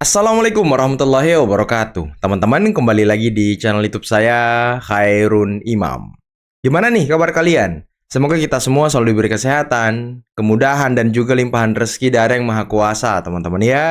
Assalamualaikum warahmatullahi wabarakatuh. Teman-teman, kembali lagi di channel YouTube saya, Khairun Imam. Gimana nih kabar kalian? Semoga kita semua selalu diberi kesehatan, kemudahan, dan juga limpahan rezeki dari Yang Maha Kuasa, teman-teman ya.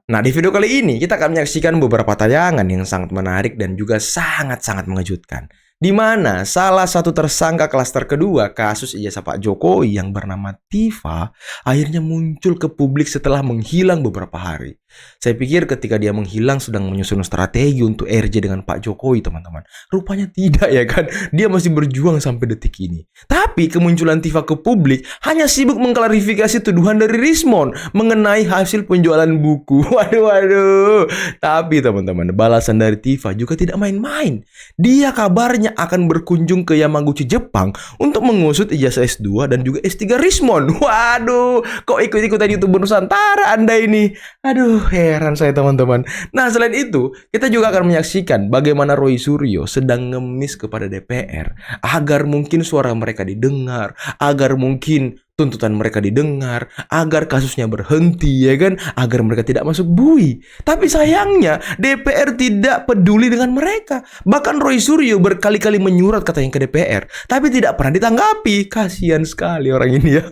Nah, di video kali ini kita akan menyaksikan beberapa tayangan yang sangat menarik dan juga sangat-sangat mengejutkan. Di mana salah satu tersangka klaster kedua kasus ijazah Pak Jokowi yang bernama Tifa akhirnya muncul ke publik setelah menghilang beberapa hari. Saya pikir ketika dia menghilang sedang menyusun strategi untuk RJ dengan Pak Jokowi, teman-teman. Rupanya tidak ya kan, dia masih berjuang sampai detik ini. Tapi kemunculan Tifa ke publik hanya sibuk mengklarifikasi tuduhan dari Rismon mengenai hasil penjualan buku. Waduh. Tapi teman-teman, balasan dari Tifa juga tidak main-main. Dia kabarnya akan berkunjung ke Yamaguchi, Jepang untuk mengusut ijazah S2 dan juga S3 Rismon. Waduh, kok ikut-ikutan YouTuber Nusantara Anda ini? Aduh, heran saya teman-teman. Nah, selain itu, kita juga akan menyaksikan bagaimana Roy Suryo sedang ngemis kepada DPR agar mungkin suara mereka didengar, agar mungkin tuntutan mereka didengar, agar kasusnya berhenti, ya kan? Agar mereka tidak masuk bui. Tapi sayangnya, DPR tidak peduli dengan mereka. Bahkan Roy Suryo berkali-kali menyurat katanya ke DPR, tapi tidak pernah ditanggapi. Kasihan sekali orang ini ya.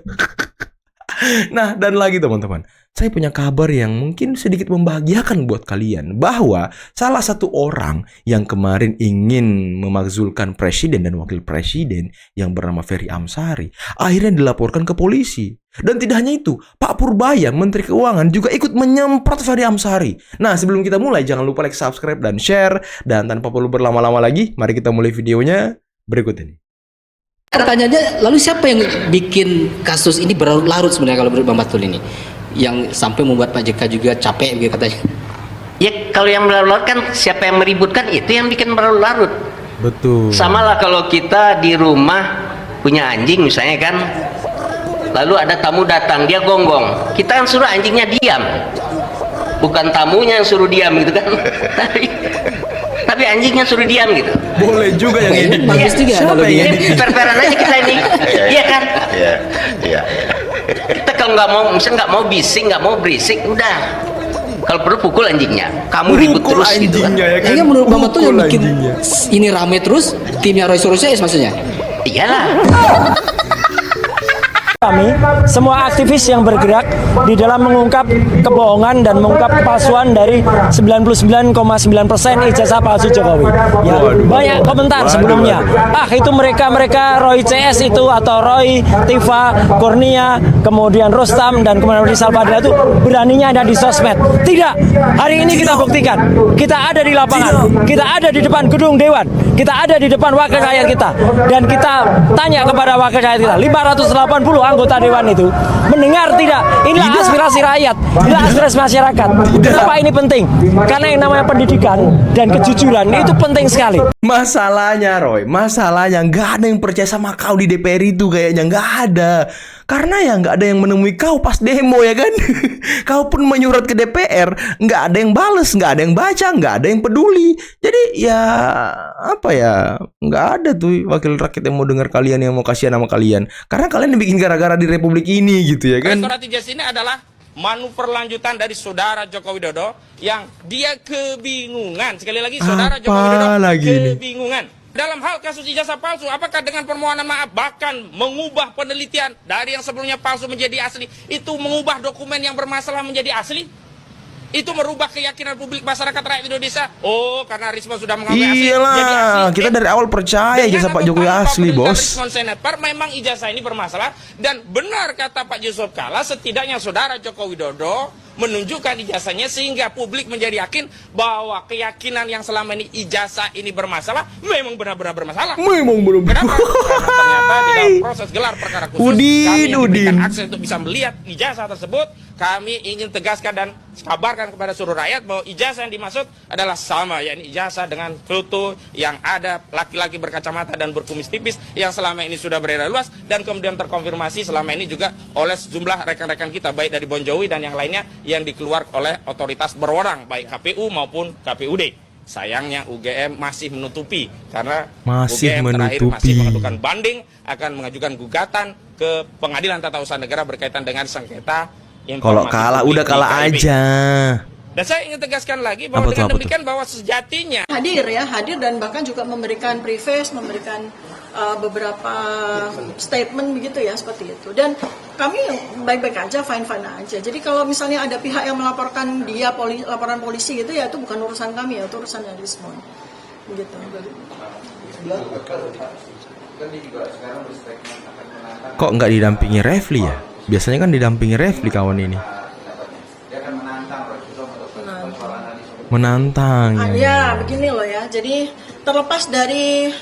Nah, dan lagi teman-teman, saya punya kabar yang mungkin sedikit membahagiakan buat kalian, bahwa salah satu orang yang kemarin ingin memakzulkan presiden dan wakil presiden yang bernama Ferry Amsari akhirnya dilaporkan ke polisi. Dan tidak hanya itu, Pak Purbaya, Menteri Keuangan, juga ikut menyemprot Ferry Amsari. Nah, sebelum kita mulai, jangan lupa like, subscribe, dan share. Dan tanpa perlu berlama-lama lagi, mari kita mulai videonya berikut ini. Pertanyaannya, lalu siapa yang bikin kasus ini berlarut-larut sebenarnya kalau menurut Bang Batul ini? Yang sampai membuat Pak JK juga capek gitu katanya. Ya kalau yang berlarut-larut kan siapa yang meributkan itu yang bikin berlarut-larut. Betul. Sama lah kalau kita di rumah punya anjing misalnya kan, lalu ada tamu datang, dia gonggong, kita kan suruh anjingnya diam, bukan tamunya yang suruh diam gitu kan. Tapi anjingnya suruh diam gitu. Boleh juga yang ini. Bagus juga kalau dia. Per-peran aja kita ini. Iya kan? Iya. Kita kalau nggak mau, misalnya nggak mau bising, nggak mau berisik, udah. Kalau perlu pukul anjingnya. Kamu ribut terus gitu kan. Ya kan? Kayaknya menurut Bang Batul yang bikin Anjingnya. ini rame terus timnya Roy Suryo maksudnya. Iyalah. Kami, semua aktivis yang bergerak di dalam mengungkap kebohongan dan mengungkap kepalsuan dari 99,9% ijazah palsu Jokowi. Ya, banyak komentar sebelumnya. Itu mereka Roy CS itu atau Roy, Tifa, Kurnia, kemudian Rustam dan kemudian Rizal Fadila itu beraninya ada di sosmed. Tidak. Hari ini kita buktikan. Kita ada di lapangan. Kita ada di depan gedung Dewan. Kita ada di depan wakil rakyat kita. Dan kita tanya kepada wakil rakyat kita, 580 anggota Dewan itu mendengar tidak? Inilah aspirasi rakyat, inilah aspirasi masyarakat. Kenapa ini penting? Karena yang namanya pendidikan dan kejujuran itu penting sekali. Masalahnya Roy, masalahnya nggak ada yang percaya sama kau di DPR itu, kayaknya nggak ada. Karena ya nggak ada yang menemui kau pas demo ya kan. Kau pun menyurat ke DPR, nggak ada yang bales, nggak ada yang baca, nggak ada yang peduli. Jadi ya apa ya, nggak ada tuh wakil rakyat yang mau dengar kalian, yang mau kasihan sama kalian. Karena kalian dibikin gara-gara di republik ini gitu ya kan. Surat ijazah ini adalah manuver lanjutan dari saudara Joko Widodo yang dia kebingungan. Sekali lagi, saudara Joko Widodo kebingungan dalam hal kasus ijazah palsu. Apakah dengan permohonan maaf bahkan mengubah penelitian dari yang sebelumnya palsu menjadi asli, itu mengubah dokumen yang bermasalah menjadi asli? Itu merubah keyakinan publik masyarakat rakyat Indonesia. Oh, karena Rismon sudah mengakui asli, Iyalah, jadi asli. kita dari awal percaya ijazah Pak Jokowi asli, bos. Rismon Senator, memang ijazah ini bermasalah. Dan benar kata Pak Yusuf Kala, setidaknya saudara Joko Widodo menunjukkan ijazahnya sehingga publik menjadi yakin bahwa keyakinan yang selama ini ijazah ini bermasalah memang benar-benar bermasalah. Memang belum. Kenapa? Karena ternyata di dalam proses gelar perkara khusus kami diberikan akses untuk bisa melihat ijazah tersebut. Kami ingin tegaskan dan kabarkan kepada seluruh rakyat bahwa ijazah yang dimaksud adalah sama, yakni ijazah dengan foto yang ada laki-laki berkacamata dan berkumis tipis yang selama ini sudah beredar luas dan kemudian terkonfirmasi selama ini juga oleh sejumlah rekan-rekan kita baik dari Bon Jovi dan yang lainnya yang dikeluarkan oleh otoritas berwenang baik KPU maupun KPUD. Sayangnya UGM masih menutupi karena UGM terakhir masih mengajukan banding, akan mengajukan gugatan ke Pengadilan Tata Usaha Negara berkaitan dengan sengketa Kalau kalah udah kalah aja. Dan saya ingin tegaskan lagi bahwa Apa tuh, dengan apa tuh? demikian bahwa sejatinya hadir dan bahkan juga memberikan preface, memberikan beberapa statement begitu ya, seperti itu. Dan kami baik-baik aja, fine-fine aja. Jadi kalau misalnya ada pihak yang melaporkan dia laporan polisi gitu ya, itu bukan urusan kami ya, itu urusannya Rismon. Begitu. Kok nggak didampingi Refli ya? Biasanya kan didampingi Refli kawan ini. Menantang. Ya, begini loh ya. Jadi terlepas dari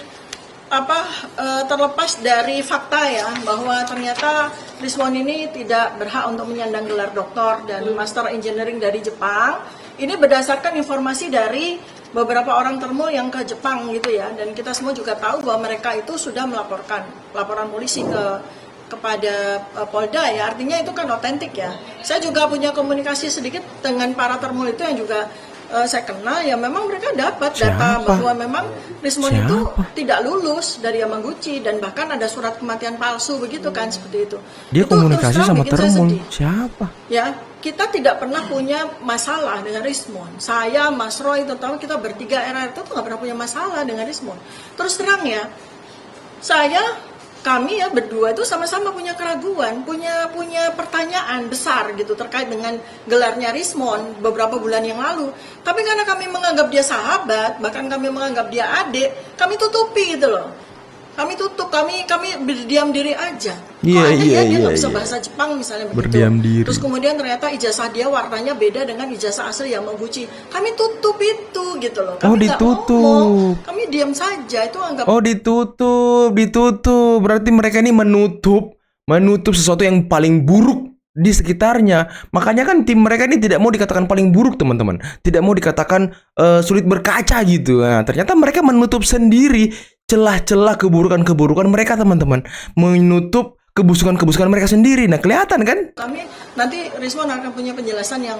fakta ya, bahwa ternyata Rismon ini tidak berhak untuk menyandang gelar doktor dan master engineering dari Jepang. Ini berdasarkan informasi dari beberapa orang termul yang ke Jepang gitu ya, dan kita semua juga tahu bahwa mereka itu sudah melaporkan laporan polisi kepada Polda ya, artinya itu kan otentik ya. Saya juga punya komunikasi sedikit dengan para termul itu yang juga saya kenal ya, memang mereka dapat data bahwa memang Rismon itu tidak lulus dari Yamaguchi dan bahkan ada surat kematian palsu begitu kan, seperti itu. Dia Itu komunikasi terus terang sama bikin saya termul. sedih. Siapa? Ya, kita tidak pernah punya masalah dengan Rismon. Saya, Mas Roy, terutama kita bertiga RRT itu nggak pernah punya masalah dengan Rismon. Terus terang ya, kami ya berdua itu sama-sama punya keraguan, punya pertanyaan besar gitu terkait dengan gelarnya Rismon beberapa bulan yang lalu. Tapi karena kami menganggap dia sahabat, bahkan kami menganggap dia adik, kami tutupi gitu loh. Kami tutup, kami berdiam diri aja. Iya, Kok ada iya, dia nggak iya, bisa iya. bahasa Jepang misalnya begitu. Berdiam diri. Terus kemudian ternyata ijazah dia warnanya beda dengan ijazah asli Yamaguchi. Kami tutup itu gitu loh. Kami Oh, nggak ditutup. ngomong. Kami diam saja, itu anggap Oh, ditutup. Berarti mereka ini menutup sesuatu yang paling buruk di sekitarnya. Makanya kan tim mereka ini tidak mau dikatakan paling buruk, teman-teman. Tidak mau dikatakan sulit berkaca gitu. Nah, ternyata mereka menutup sendiri celah-celah keburukan-keburukan mereka, teman-teman. Menutup kebusukan-kebusukan mereka sendiri. Nah, kelihatan kan? kami nanti Rismon akan punya penjelasan yang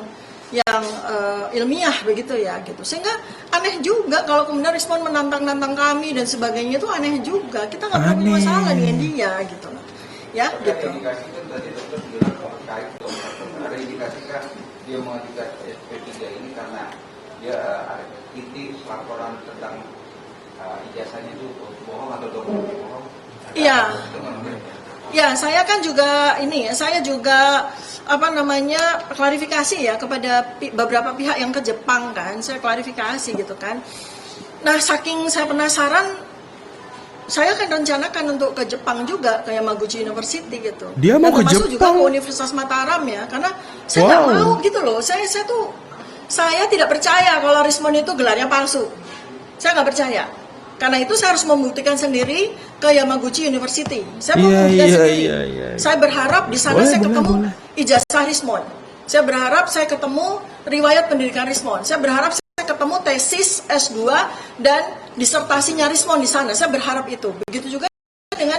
ilmiah begitu ya gitu, sehingga aneh juga kalau kemudian Rismon menantang kami dan sebagainya, itu aneh juga. Kita nggak pernah punya Aneh. masalah dengan dia gitu loh ya gitu. Ada indikasi kan dia mengajukan SP3 ini karena dia ada titik laporan tentang ijazahnya itu bohong atau dokumen bohong. Iya. Ya, saya kan juga klarifikasi ya kepada beberapa pihak yang ke Jepang kan. Saya klarifikasi gitu kan. Nah, saking saya penasaran, saya akan rencanakan untuk ke Jepang juga, ke Yamaguchi University gitu. Dia mau Dan ke termasuk juga Jepang? ke Universitas Mataram ya, karena saya nggak Wow. mau gitu loh. Saya tidak percaya kalau Rismon itu gelarnya palsu. Saya nggak percaya. Karena itu saya harus membuktikan sendiri ke Yamaguchi University. Saya mau membuktikan sendiri. Saya berharap di sana saya ketemu ijazah Rismon. Saya berharap saya ketemu riwayat pendidikan Rismon. Saya berharap saya ketemu tesis S2 dan disertasinya Rismon di sana. Saya berharap itu. Begitu juga dengan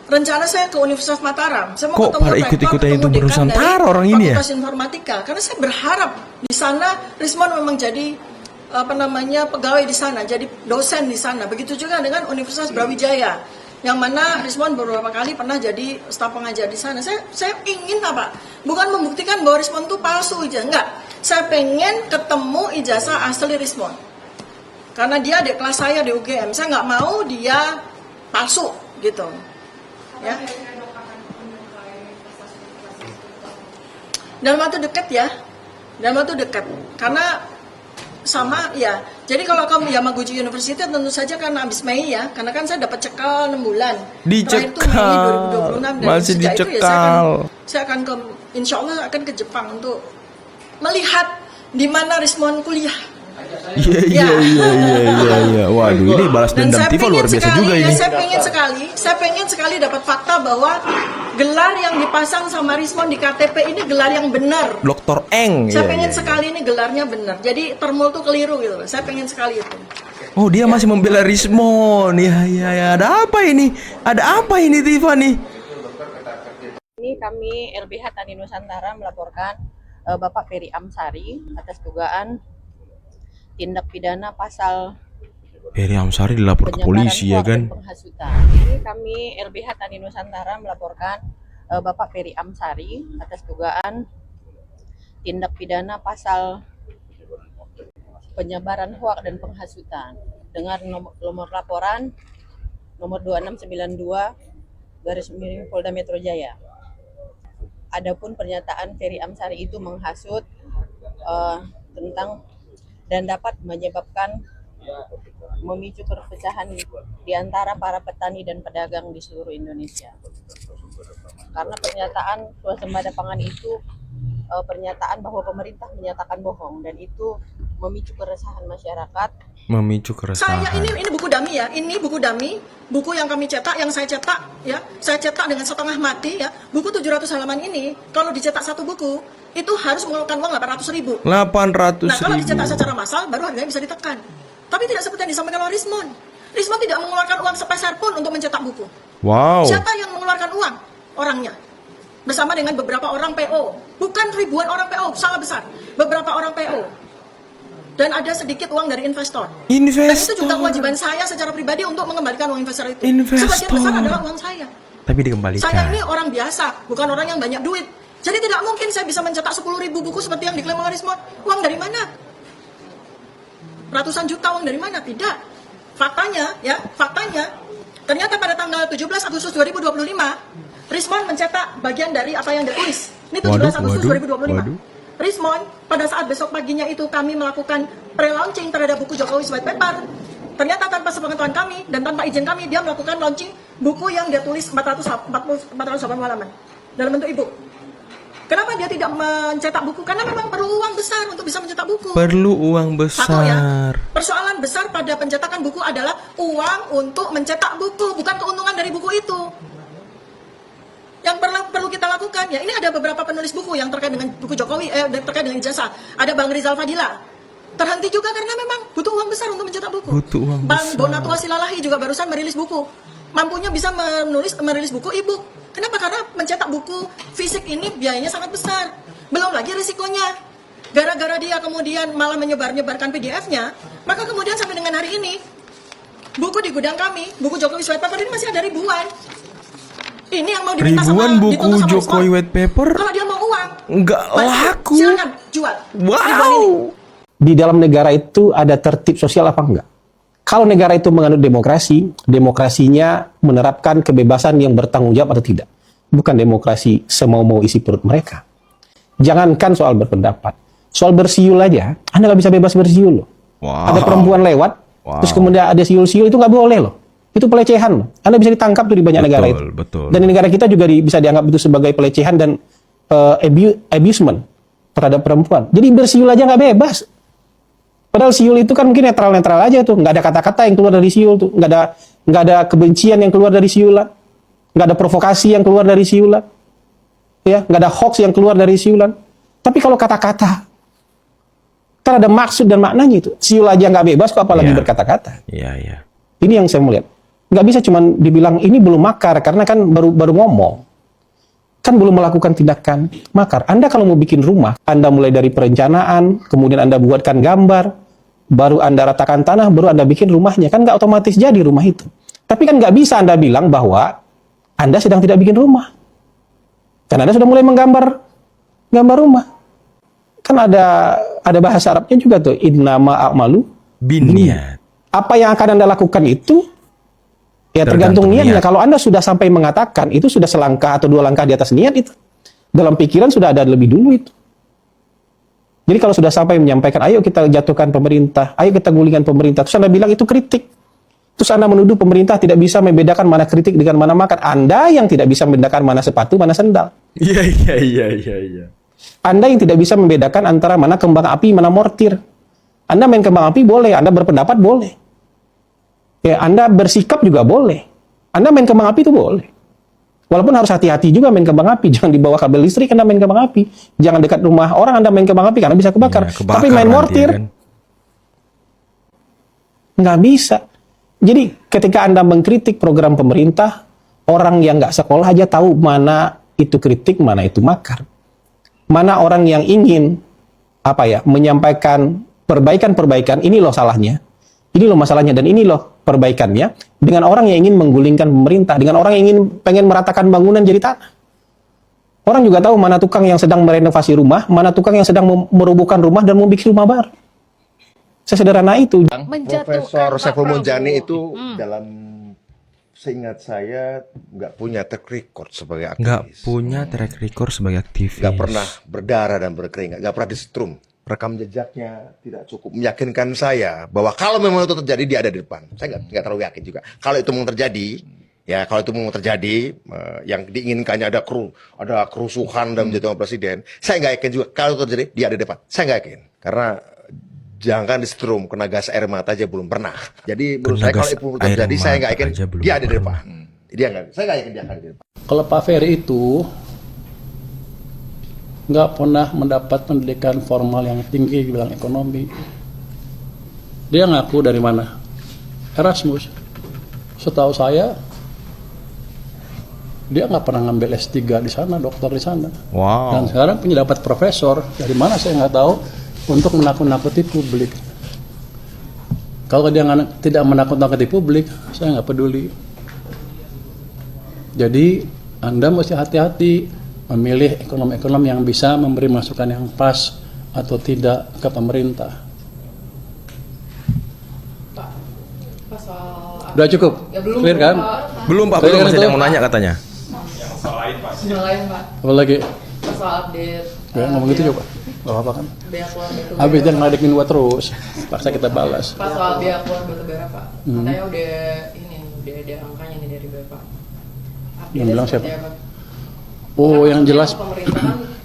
rencana saya ke Universitas Mataram. Saya mau Kok ketemu para rektor, ikut-ikutan ketemu itu dekan bernusantara dari orang ini ya? Fakultas Informatika. Karena saya berharap di sana Rismon memang jadi pegawai di sana, jadi dosen di sana. Begitu juga dengan Universitas Brawijaya, yang mana Rismon beberapa kali pernah jadi staf pengajar di sana. Saya ingin apa? Bukan membuktikan bahwa Rismon itu palsu aja, enggak. Saya pengen ketemu ijazah asli Rismon. Karena dia adik kelas saya di UGM, saya nggak mau dia palsu gitu. Ya. Dalam waktu dekat ya, dalam waktu dekat. Karena sama ya, jadi kalau kamu Yamaguchi University tentu saja karena habis Mei ya, karena kan saya dapat cekal 6 bulan. Terakhir itu Mei Dicekal. 2026 dan Masih sejak itu ya dicekal. saya akan insya Allah akan ke Jepang untuk melihat di mana Rismon kuliah. Iya. Waduh, ini balas Dan dendam saya Tifa pengen luar biasa sekali, juga ya, ini. saya pengen sekali dapat fakta bahwa gelar yang dipasang sama Rismon di KTP ini gelar yang benar. Dr. Eng. Saya Iya, pengen iya. sekali ini gelarnya benar. Jadi termul tuh keliru gitu. Saya pengen sekali itu. Oh, dia masih membela Rismon. Ya. Ada apa ini? Ada apa ini, Tifa nih? Ini kami LBH Tani Nusantara melaporkan Bapak Peri Amsari atas dugaan tindak pidana pasal Peri Amsari dilapor ke penyebaran polisi ya hoaks dan kan? penghasutan. Ini kami LBH Tani Nusantara melaporkan Bapak Peri Amsari atas dugaan tindak pidana pasal penyebaran hoak dan penghasutan dengan nomor laporan nomor 2692 Polda Metro Jaya. Adapun pernyataan Ferry Amsari itu menghasut tentang dan dapat menyebabkan memicu perpecahan di antara para petani dan pedagang di seluruh Indonesia. Karena pernyataan swasembada pangan itu pernyataan bahwa pemerintah menyatakan bohong dan itu memicu keresahan masyarakat. Memicu keresahan. Saya ini buku dummy ya, ini buku dummy, buku yang kami cetak, yang saya cetak ya, saya cetak dengan setengah mati ya. Buku 700 halaman ini kalau dicetak satu buku itu harus mengeluarkan uang 800.000. 800.000. Nah kalau dicetak secara massal baru harganya bisa ditekan. Tapi tidak seperti yang disampaikan oleh Rismon. Rismon tidak mengeluarkan uang sepeser pun untuk mencetak buku. Wow. Siapa yang mengeluarkan uang? Orangnya. Bersama dengan beberapa orang PO. Bukan ribuan orang PO, salah besar. Beberapa orang PO. Dan ada sedikit uang dari investor. Dan itu juga kewajiban saya secara pribadi untuk mengembalikan uang investor itu. Sebagian besar adalah uang saya. Tapi dikembalikan. Saya ini orang biasa, bukan orang yang banyak duit. Jadi tidak mungkin saya bisa mencetak 10.000 buku seperti yang diklaim oleh Rismon. Uang dari mana? Ratusan juta uang dari mana? Tidak. Faktanya, ternyata pada tanggal 17 Agustus 2025, Rismon mencetak bagian dari apa yang dia tulis. Ini 17 Agustus 2025. Rismon, pada saat besok paginya itu kami melakukan pre-launching terhadap buku Jokowi's White Paper. Ternyata tanpa sepengetahuan kami dan tanpa izin kami, dia melakukan launching buku yang dia tulis 480 halaman dalam bentuk e-book. Kenapa dia tidak mencetak buku? Karena memang perlu uang besar untuk bisa mencetak buku. Perlu uang besar. Satu ya, persoalan besar pada pencetakan buku adalah uang untuk mencetak buku, bukan keuntungan dari buku itu. Yang perlu kita lakukan, ya ini ada beberapa penulis buku yang terkait dengan buku Jokowi, terkait dengan ijazah. Ada Bang Rizal Fadila. Terhenti juga karena memang butuh uang besar untuk mencetak buku. Butuh uang Bang besar. Bonatua Silalahi juga barusan merilis buku. Mampunya bisa merilis buku e-book. Kenapa? Karena mencetak buku fisik ini biayanya sangat besar. Belum lagi risikonya. Gara-gara dia kemudian malah menyebarkan PDF-nya, maka kemudian sampai dengan hari ini, buku di gudang kami, buku Jokowi White Paper ini masih ada ribuan. Ini yang mau diminta Ribuan sama, buku dituntut sama Jokowi Rismon. White Paper? Kalau dia mau uang, Nggak laku. silakan jual. Ribuan ini. Wow. Di dalam negara itu ada tertib sosial apa enggak? Kalau negara itu menganut demokrasi, demokrasinya menerapkan kebebasan yang bertanggung jawab atau tidak. Bukan demokrasi semau-mau isi perut mereka. Jangankan soal berpendapat. Soal bersiul aja, Anda nggak bisa bebas bersiul loh. Wow. Ada perempuan lewat, terus kemudian ada siul-siul, itu nggak boleh loh. Itu pelecehan loh. Anda bisa ditangkap tuh di banyak negara itu. Betul. Dan di negara kita juga bisa dianggap itu sebagai pelecehan dan abusement terhadap perempuan. Jadi bersiul aja nggak bebas. Padahal siul itu kan mungkin netral-netral aja tuh, nggak ada kata-kata yang keluar dari siul tuh, nggak ada kebencian yang keluar dari siulan, nggak ada provokasi yang keluar dari siulan, ya, nggak ada hoax yang keluar dari siulan. Tapi kalau kata-kata, kan ada maksud dan maknanya itu. Siul aja nggak bebas, kok apalagi berkata-kata. Iya. Ini yang saya melihat. Nggak bisa cuman dibilang ini belum makar karena kan baru ngomong. Kan belum melakukan tindakan makar. Anda kalau mau bikin rumah, Anda mulai dari perencanaan, kemudian Anda buatkan gambar, baru Anda ratakan tanah, baru Anda bikin rumahnya. Kan nggak otomatis jadi rumah itu. Tapi kan nggak bisa Anda bilang bahwa Anda sedang tidak bikin rumah. Karena Anda sudah mulai menggambar rumah. Kan ada bahasa Arabnya juga tuh, innama a'malu Binniyat. Apa yang akan Anda lakukan itu ya tergantung niatnya. Kalau Anda sudah sampai mengatakan, itu sudah selangkah atau dua langkah di atas niat itu. Dalam pikiran sudah ada lebih dulu itu. Jadi kalau sudah sampai menyampaikan, ayo kita jatuhkan pemerintah, ayo kita gulingkan pemerintah, terus Anda bilang itu kritik. Terus Anda menuduh pemerintah tidak bisa membedakan mana kritik dengan mana makar. Anda yang tidak bisa membedakan mana sepatu, mana sendal. Iya. Anda yang tidak bisa membedakan antara mana kembang api, mana mortir. Anda main kembang api boleh, Anda berpendapat boleh. Ya, Anda bersikap juga boleh. Anda main kembang api itu boleh. Walaupun harus hati-hati juga main kembang api. Jangan di bawah kabel listrik Anda main kembang api. Jangan dekat rumah orang Anda main kembang api karena bisa kebakar. Ya, kebakar tapi main mortir, kan? nggak bisa. Jadi ketika Anda mengkritik program pemerintah, orang yang nggak sekolah aja tahu mana itu kritik, mana itu makar. Mana orang yang ingin menyampaikan perbaikan-perbaikan, ini loh salahnya. Ini loh masalahnya dan ini loh perbaikannya, dengan orang yang ingin menggulingkan pemerintah, dengan orang yang pengen meratakan bangunan jadi tanah. Orang juga tahu mana tukang yang sedang merenovasi rumah, mana tukang yang sedang merobohkan rumah dan mau bikin rumah baru. Sesederhana itu. Profesor Saiful Munjani itu dalam seingat saya nggak punya track record sebagai aktivis. Nggak punya track record sebagai aktivis. Nggak pernah berdarah dan berkeringat, nggak pernah disetrum. Rekam jejaknya tidak cukup meyakinkan saya bahwa kalau memang itu terjadi dia ada di depan. Saya nggak terlalu yakin juga. Kalau itu memang terjadi, ya kalau itu memang terjadi, yang diinginkannya ada kerusuhan dan menjadi presiden, saya nggak yakin juga kalau itu terjadi dia ada di depan. Saya nggak yakin karena jangan disetrum, kena gas air mata aja belum pernah. Jadi menurut saya kalau itu terjadi, saya nggak yakin dia ada di depan. Saya nggak yakin dia akan di depan. Kalau Pak Ferry itu nggak pernah mendapat pendidikan formal yang tinggi di bidang ekonomi. Dia ngaku dari mana? Erasmus. Setahu saya, dia nggak pernah ngambil S3 di sana, dokter di sana. Wow. Dan sekarang punya dapat profesor. Dari mana saya nggak tahu, untuk menakut-nakuti publik. Kalau dia tidak menakut-nakuti publik, saya nggak peduli. Jadi Anda mesti hati-hati memilih ekonom-ekonom yang bisa memberi masukan yang pas atau tidak ke pemerintah. Udah cukup? Ya, belum, clear kan? Belum Pak, belum, masih ada yang mau nanya katanya. Yang lain Pak. Apa lagi? Soal update. Ya, ngomong gitu coba. Gak apa-apa kan? Biaya keluar batu bara. Habis dia ngeledekin gua terus, paksa kita balas. Pak, soal biaya keluar batu bara Pak. Katanya udah ada angkanya nih dari Bapak. Yang bilang siapa? Oh, yang jelas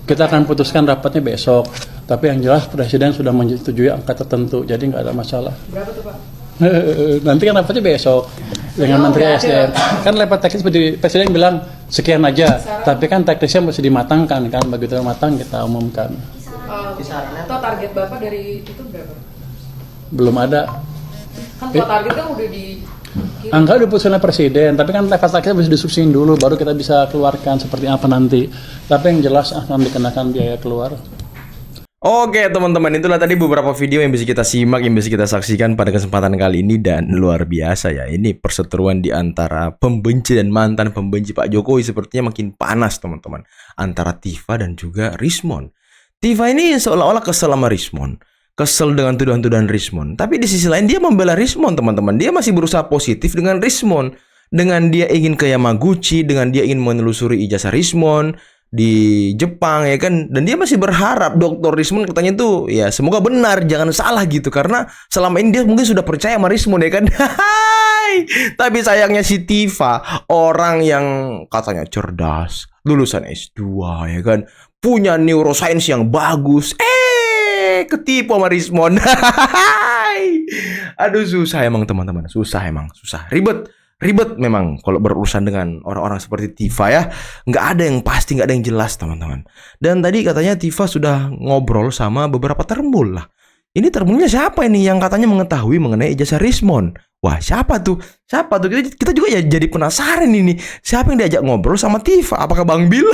kita akan putuskan rapatnya besok. Tapi yang jelas Presiden sudah menyetujui angka tertentu, jadi nggak ada masalah. Berapa tuh Pak? Nanti kan rapatnya besok dengan Menteri SDM. Kan rapat teknis seperti Presiden bilang sekian aja, tapi kan teknisnya mesti dimatangkan kan. Begitu matang kita umumkan. Atau target Bapak dari itu berapa? Belum ada. Kan kalau target kan udah di Angka udah putuskan oleh Presiden, tapi kan level teknisnya bisa diskusiin dulu, baru kita bisa keluarkan seperti apa nanti. Tapi yang jelas akan dikenakan biaya keluar. Oke teman-teman, itulah tadi beberapa video yang bisa kita simak, yang bisa kita saksikan pada kesempatan kali ini. Dan luar biasa ya, ini perseteruan di antara pembenci dan mantan pembenci Pak Jokowi sepertinya makin panas teman-teman. Antara Tifa dan juga Rismon. Tifa ini seolah-olah kesel sama Rismon, kesel dengan tuduhan-tuduhan Rismon. Tapi di sisi lain dia membela Rismon teman-teman. Dia masih berusaha positif dengan Rismon. Dengan dia ingin ke Yamaguchi, dengan dia ingin menelusuri ijazah Rismon di Jepang ya kan. Dan dia masih berharap Dr. Rismon katanya tuh ya semoga benar, jangan salah gitu. Karena selama ini dia mungkin sudah percaya sama Rismon ya kan. Tapi sayangnya si Tifa, orang yang katanya cerdas, lulusan S2 ya kan, punya neuroscience yang bagus, ketipu sama Rismon. Aduh susah emang teman-teman, susah ribet memang kalau berurusan dengan orang-orang seperti Tifa ya. Nggak ada yang pasti, nggak ada yang jelas teman-teman. Dan tadi katanya Tifa sudah ngobrol sama beberapa termul lah. Ini termulnya siapa ini yang katanya mengetahui mengenai ijazah Rismon? Wah siapa tuh? Kita juga ya jadi penasaran ini. Siapa yang diajak ngobrol sama Tifa? Apakah Bang Bil?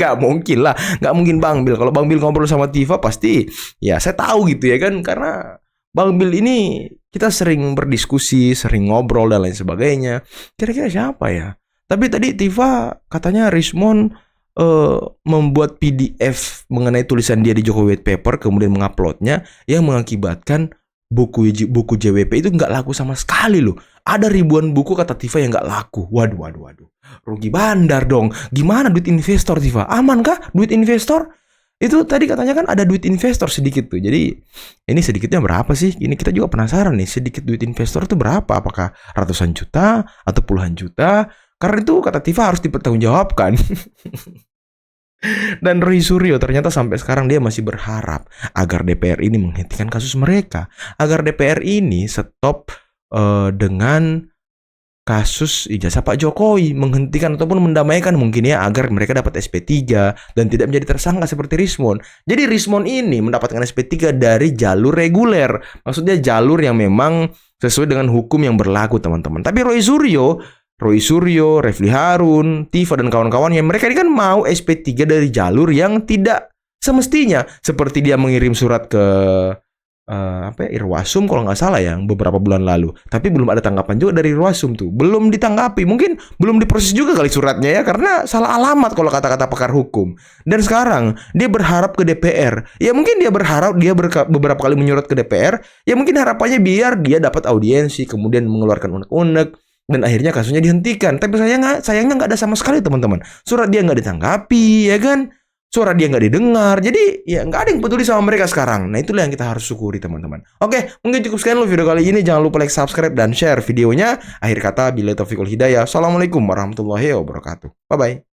Gak mungkin lah. Gak mungkin Bang Bil. Kalau Bang Bil ngobrol sama Tifa pasti ya saya tahu gitu ya kan. Karena Bang Bil ini kita sering berdiskusi, sering ngobrol dan lain sebagainya. Kira-kira siapa ya? Tapi tadi Tifa katanya Rismon membuat PDF mengenai tulisan dia di Jokowi White Paper, kemudian menguploadnya, yang mengakibatkan buku JWP itu nggak laku sama sekali loh. Ada ribuan buku kata Tifa yang nggak laku. Waduh. Rugi bandar dong. Gimana duit investor Tifa? Aman kah duit investor? Itu tadi katanya kan ada duit investor sedikit tuh. Jadi ini sedikitnya berapa sih? Ini kita juga penasaran nih, sedikit duit investor itu berapa? Apakah ratusan juta atau puluhan juta? Karena itu kata Tifa harus dipertanggungjawabkan. Dan Roy Suryo ternyata sampai sekarang dia masih berharap agar DPR ini menghentikan kasus mereka, agar DPR ini stop dengan kasus ijazah Pak Jokowi, menghentikan ataupun mendamaikan mungkin ya, agar mereka dapat SP3 dan tidak menjadi tersangka seperti Rismon. Jadi Rismon ini mendapatkan SP3 dari jalur reguler, maksudnya jalur yang memang sesuai dengan hukum yang berlaku teman-teman. Tapi Roy Suryo, Refli Harun, Tifa dan kawan-kawannya, mereka ini kan mau SP3 dari jalur yang tidak semestinya. Seperti dia mengirim surat ke Irwasum kalau nggak salah ya, beberapa bulan lalu. Tapi belum ada tanggapan juga dari Irwasum tuh. Belum ditanggapi. Mungkin belum diproses juga kali suratnya ya, karena salah alamat kalau kata-kata pakar hukum. Dan sekarang dia berharap ke DPR. Ya mungkin dia berharap, dia beberapa kali menyurat ke DPR. Ya mungkin harapannya biar dia dapat audiensi, kemudian mengeluarkan unek-unek, dan akhirnya kasusnya dihentikan. Tapi sayangnya nggak ada sama sekali teman-teman. Surat dia nggak ditanggapi, ya kan? Suara dia nggak didengar, jadi ya nggak ada yang peduli sama mereka sekarang. Nah itulah yang kita harus syukuri teman-teman. Oke, mungkin cukup sekian dulu video kali ini. Jangan lupa like, subscribe, dan share videonya. Akhir kata, billahi taufiq wal hidayah. Assalamualaikum warahmatullahi wabarakatuh. Bye-bye.